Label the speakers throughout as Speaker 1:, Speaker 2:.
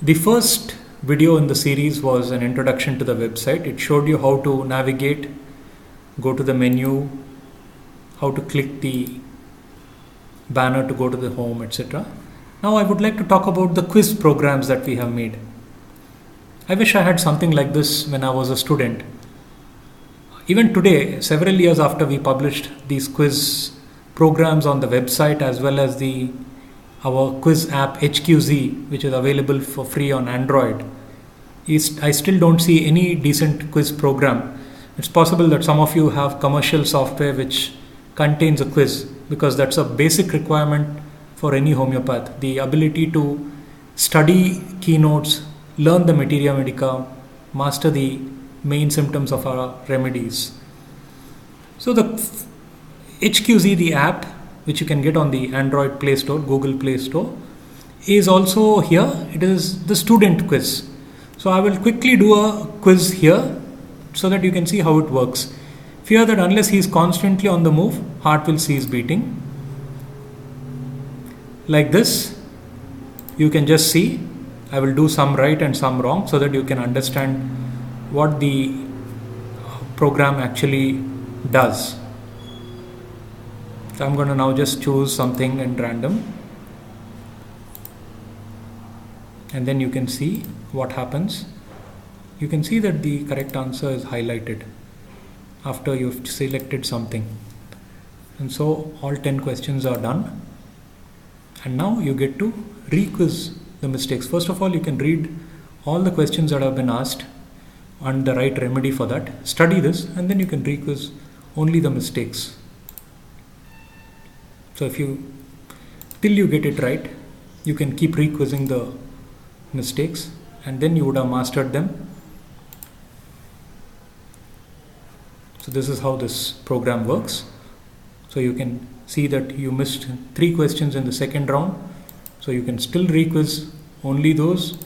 Speaker 1: The first video in the series was an introduction to the website. It showed you how to navigate, go to the menu, how to click the banner to go to the home, etc. Now I would like to talk about the quiz programs that we have made. I wish I had something like this when I was a student. Even today, several years after we published these quiz programs on the website as well as our quiz app HQZ, which is available for free on Android, I still don't see any decent quiz program. It's possible that some of you have commercial software which contains a quiz, because that's a basic requirement for any homeopath. The ability to study keynotes, learn the materia medica, master the main symptoms of our remedies. So the HQZ, the app, which you can get on the Android Play Store, Google Play Store, is also here. It is the student quiz. So I will quickly do a quiz here so that you can see how it works. Fear that unless he is constantly on the move, heart will cease beating. Like this, you can just see. I will do some right and some wrong so that you can understand what the program actually does. So I'm going to now just choose something at random, and then you can see what happens. You can see that the correct answer is highlighted after you've selected something. And so all 10 questions are done. And now you get to re-quiz the mistakes. First of all, you can read all the questions that have been asked and the right remedy for that. Study this, and then you can re-quiz only the mistakes. So till you get it right, you can keep re-quizzing the mistakes, and then you would have mastered them. So this is how this program works. So you can see that you missed 3 questions in the second round. So you can still re-quiz only those.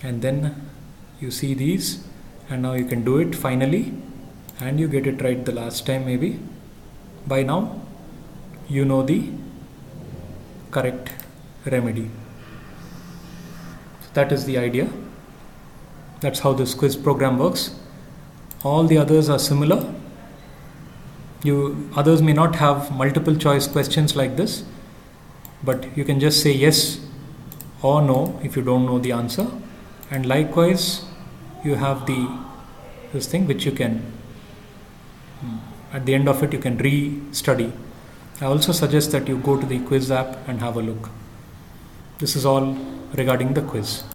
Speaker 1: And then you see these, and now you can do it finally, and you get it right the last time maybe. By now, you know the correct remedy. So that is the idea. That's how this quiz program works. All the others are similar. Others may not have multiple choice questions like this, but you can just say yes or no if you don't know the answer. And likewise, you have this thing which you can, at the end of it, you can re-study. I also suggest that you go to the quiz app and have a look. This is all regarding the quiz.